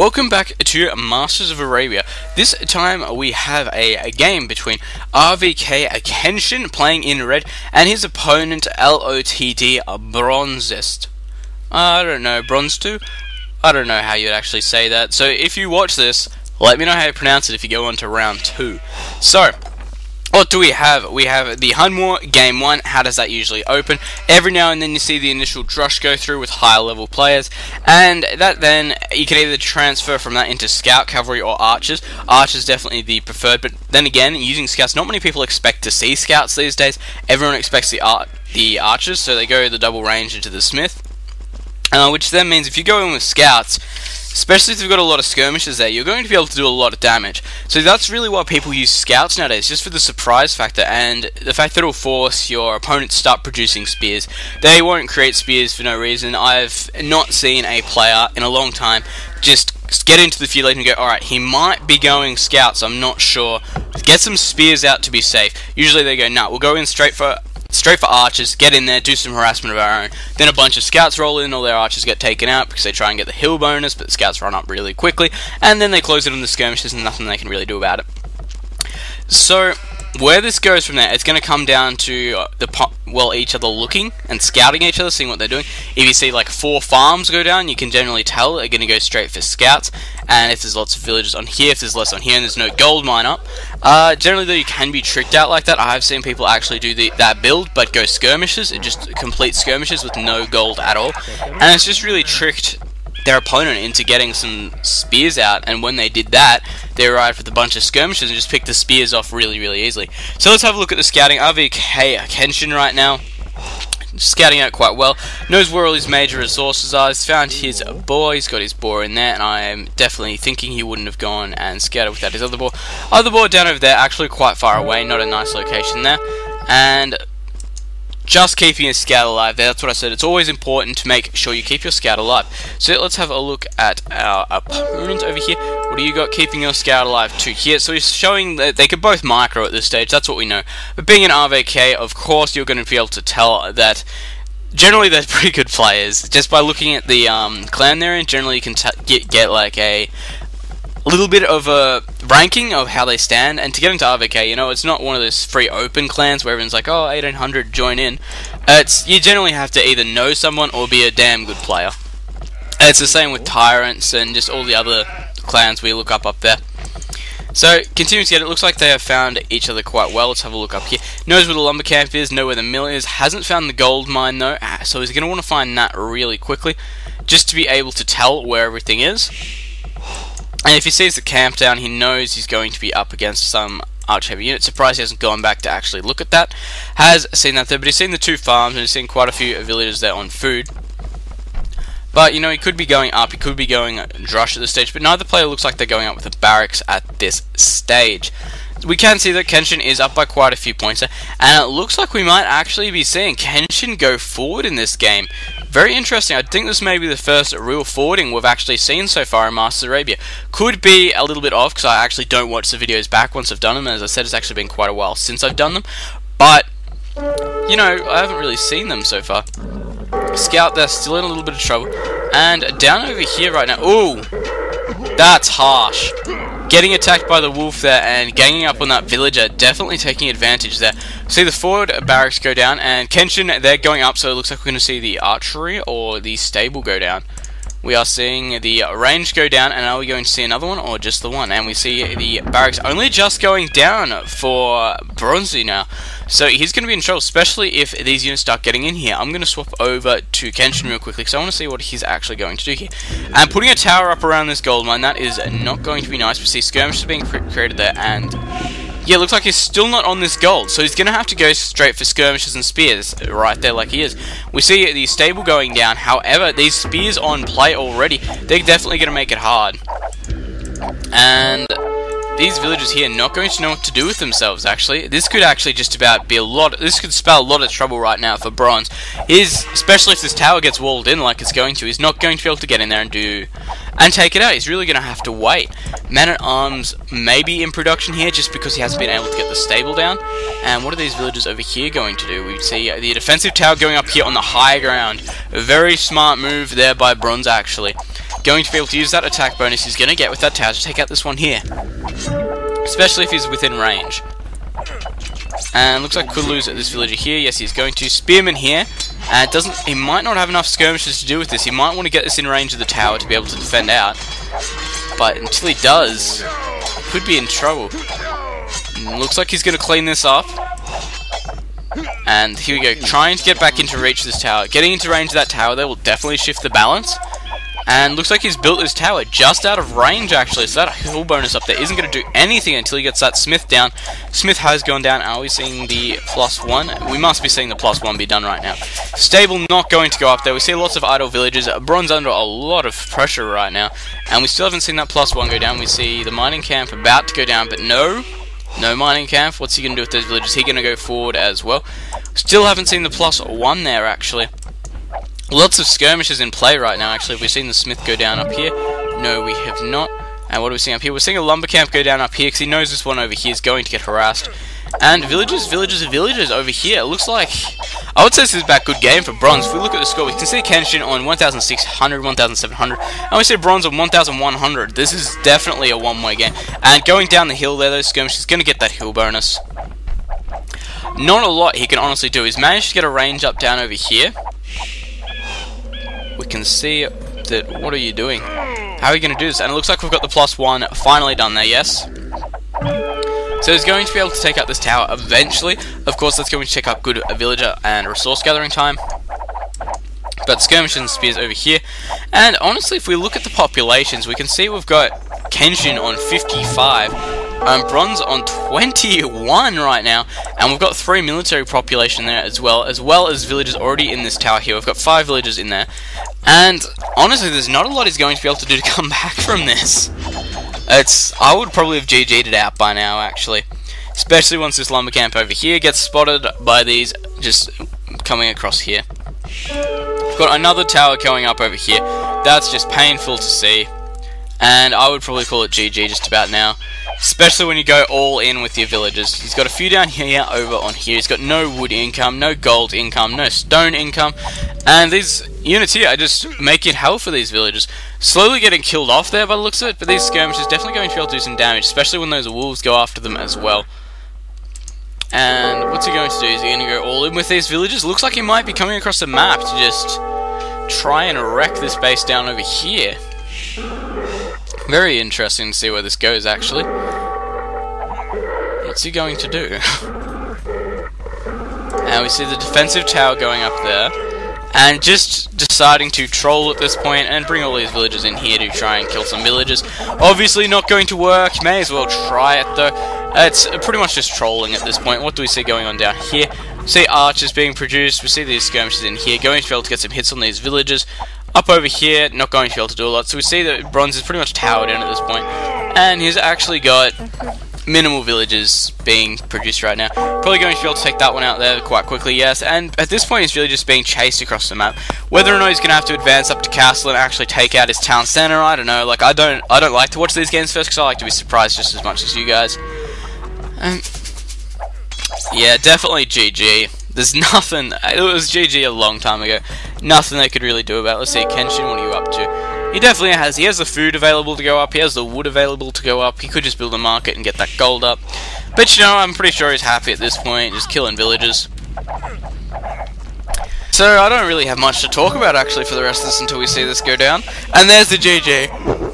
Welcome back to Masters of Arabia. This time we have a game between RVK Kensh1n playing in red and his opponent LOTD Brozs2. I don't know, Brozs2? I don't know how you'd actually say that. So if you watch this, let me know how you pronounce it if you go on to round 2. So, what do we have? We have the MoA Game 1. How does that usually open? Every now and then you see the initial drush go through with higher level players, and that then you can either transfer from that into Scout, Cavalry, or Archers. Archers definitely the preferred, but then again, using Scouts, not many people expect to see Scouts these days. Everyone expects the Archers, so they go the double range into the Smith. Which then means if you go in with Scouts, especially if you've got a lot of skirmishes there, you're going to be able to do a lot of damage. So that's really why people use Scouts nowadays, just for the surprise factor and the fact that it'll force your opponent to start producing spears. They won't create spears for no reason. I've not seen a player in a long time just get into the field and go, alright, he might be going Scouts, I'm not sure. Get some spears out to be safe. Usually they go, nah, we'll go in straight for Archers, get in there, do some harassment of our own. Then a bunch of Scouts roll in, all their Archers get taken out because they try and get the hill bonus, but the Scouts run up really quickly, and then they close it on the skirmishes and nothing they can really do about it. So, where this goes from there, it's going to come down to each other looking and scouting each other, seeing what they're doing. If you see like 4 farms go down, you can generally tell they're going to go straight for Scouts. And if there's lots of villages on here, if there's less on here, and there's no gold mine up, generally though you can be tricked out like that. I have seen people actually do that build, but go skirmishes, just complete skirmishes with no gold at all, and it's just really tricked their opponent into getting some spears out, and when they did that, they arrived with a bunch of skirmishes and just picked the spears off really easily. So let's have a look at the scouting. RVK Kensh1n right now, scouting out quite well, knows where all his major resources are. He's found his boar, he's got his boar in there, and I am definitely thinking he wouldn't have gone and scouted without his other boar. Other boar down over there, actually quite far away, not a nice location there, and just keeping a scout alive there. That's what I said. It's always important to make sure you keep your scout alive. So let's have a look at our opponent over here. What do you got keeping your scout alive to here? So he's showing that they could both micro at this stage. That's what we know. But being an RVK, of course, you're going to be able to tell that generally they're pretty good players. Just by looking at the clan they're in, generally you can get like a little bit of a ranking of how they stand. And to get into RVK, you know, it's not one of those free open clans where everyone's like, oh, 1800, join in. You generally have to either know someone or be a damn good player. And it's the same with Tyrants and just all the other clans we look up there. So, continuing to get it, looks like they have found each other quite well. Let's have a look up here. Knows where the lumber camp is, know where the mill is. Hasn't found the gold mine though, so he's going to want to find that really quickly, just to be able to tell where everything is. And if he sees the camp down, he knows he's going to be up against some arch-heavy unit. Surprised he hasn't gone back to actually look at that. Has seen that there, but he's seen the 2 farms, and he's seen quite a few villagers there on food. But, you know, he could be going up, he could be going drush at this stage, but neither player looks like they're going up with the barracks at this stage. We can see that Kensh1n is up by quite a few points there, and it looks like we might actually be seeing Kensh1n go forward in this game. Very interesting. I think this may be the first real forwarding we've actually seen so far in Masters of Arabia. Could be a little bit off, because I actually don't watch the videos back once I've done them, and as I said, it's actually been quite a while since I've done them. But, you know, I haven't really seen them so far. Scout there, still in a little bit of trouble. And down over here right now, ooh, that's harsh. Getting attacked by the wolf there and ganging up on that villager, definitely taking advantage there. See the forward barracks go down, and Kensh1n, they're going up, so it looks like we're going to see the archery or the stable go down. We are seeing the range go down, and are we going to see another one or just the one? And we see the barracks only just going down for Brozs2 now. So he's going to be in trouble, especially if these units start getting in here. I'm going to swap over to Kensh1n real quickly, because I want to see what he's actually going to do here. And putting a tower up around this gold mine, that is not going to be nice. We see skirmishes being created there, and yeah, it looks like he's still not on this gold, so he's going to have to go straight for skirmishes and spears right there like he is. We see the stable going down, however, these spears on play already, they're definitely going to make it hard. And these villagers here not going to know what to do with themselves, actually. This could actually just about be this could spell a lot of trouble right now for Bronze. Especially if this tower gets walled in like it's going to, he's not going to be able to get in there and take it out. He's really going to have to wait. Man-at-Arms may be in production here just because he hasn't been able to get the stable down. And what are these villagers over here going to do? We see the defensive tower going up here on the high ground. A very smart move there by Bronze, actually. going to be able to use that attack bonus he's going to get with that tower to take out this one here. Especially if he's within range. And looks like could lose at this villager here. Yes, he's going to Spearman here. And he might not have enough skirmishes to do with this. He might want to get this in range of the tower to be able to defend out. But until he does, he could be in trouble. Looks like he's going to clean this up. And here we go, trying to get back into reach of this tower. Getting into range of that tower there will definitely shift the balance. And looks like he's built this tower just out of range actually, so that hill bonus up there isn't going to do anything until he gets that Smith down. Smith has gone down. Are we seeing the +1? We must be seeing the +1 be done right now. Stable not going to go up there. We see lots of idle villages. Bronze under a lot of pressure right now. And we still haven't seen that +1 go down. We see the mining camp about to go down, but no mining camp. What's he going to do with those villages? He's going to go forward as well. Still haven't seen the +1 there actually. Lots of skirmishes in play right now actually. We've seen the Smith go down up here. No, we have not. And what are we seeing up here? We're seeing a lumber camp go down up here because he knows this one over here is going to get harassed. And villages over here. It looks like, I would say this is about good game for Bronze. If we look at the score, we can see Kensh1n on 1,600, 1,700, and we see Bronze on 1,100. This is definitely a one-way game. And going down the hill there, those skirmishes going to get that hill bonus. Not a lot he can honestly do. He's managed to get a range up down over here. We can see that, what are you doing? How are you going to do this? And it looks like we've got the +1 finally done there, yes? So he's going to be able to take out this tower eventually. Of course, that's going to take up good villager and resource gathering time. But skirmishes and spears over here. And honestly, if we look at the populations, we can see we've got Kensh1n on 55. Bronze on 21 right now, and we've got 3 military population there as well as villagers already in this tower here. We've got 5 villagers in there, and honestly, there's not a lot he's going to be able to do to come back from this. I would probably have GG'd it out by now, actually, especially once this lumber camp over here gets spotted by these just coming across here. We've got another tower going up over here. That's just painful to see. And I would probably call it GG just about now. Especially when you go all in with your villagers. He's got a few down here, over on here. He's got no wood income, no gold income, no stone income. And these units here are just making hell for these villagers. Slowly getting killed off there by the looks of it. But these skirmishes definitely going to be able to do some damage. Especially when those wolves go after them as well. And what's he going to do? Is he going to go all in with these villagers? Looks like he might be coming across the map to just try and wreck this base down over here. Very interesting to see where this goes, actually. What's he going to do? And we see the defensive tower going up there. And just deciding to troll at this point and bring all these villagers in here to try and kill some villagers. Obviously not going to work. May as well try it, though. It's pretty much just trolling at this point. What do we see going on down here? We see archers being produced. We see these skirmishes in here. Going to be able to get some hits on these villagers. Up over here, not going to be able to do a lot. So we see that Bronze is pretty much towered in at this point. And he's actually got minimal villages being produced right now. Probably going to be able to take that one out there quite quickly, yes. And at this point, he's really just being chased across the map. Whether or not he's going to have to advance up to castle and actually take out his town center, I don't know. Like, I don't like to watch these games first because I like to be surprised just as much as you guys. Yeah, definitely GG. There's nothing. It was GG a long time ago. Nothing they could really do about it. Let's see, Kensh1n, what are you up to? He definitely has. He has the food available to go up. He has the wood available to go up. He could just build a market and get that gold up. But you know, I'm pretty sure he's happy at this point, just killing villagers. So I don't really have much to talk about actually for the rest of this until we see this go down. And there's the GG.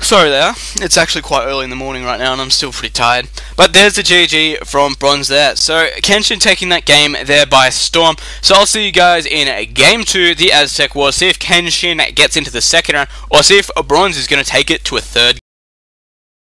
Sorry there, it's actually quite early in the morning right now and I'm still pretty tired. But there's the GG from Bronze there. So Kensh1n taking that game there by storm. So I'll see you guys in Game 2, the Aztec War. See if Kensh1n gets into the second round or see if Bronze is going to take it to a third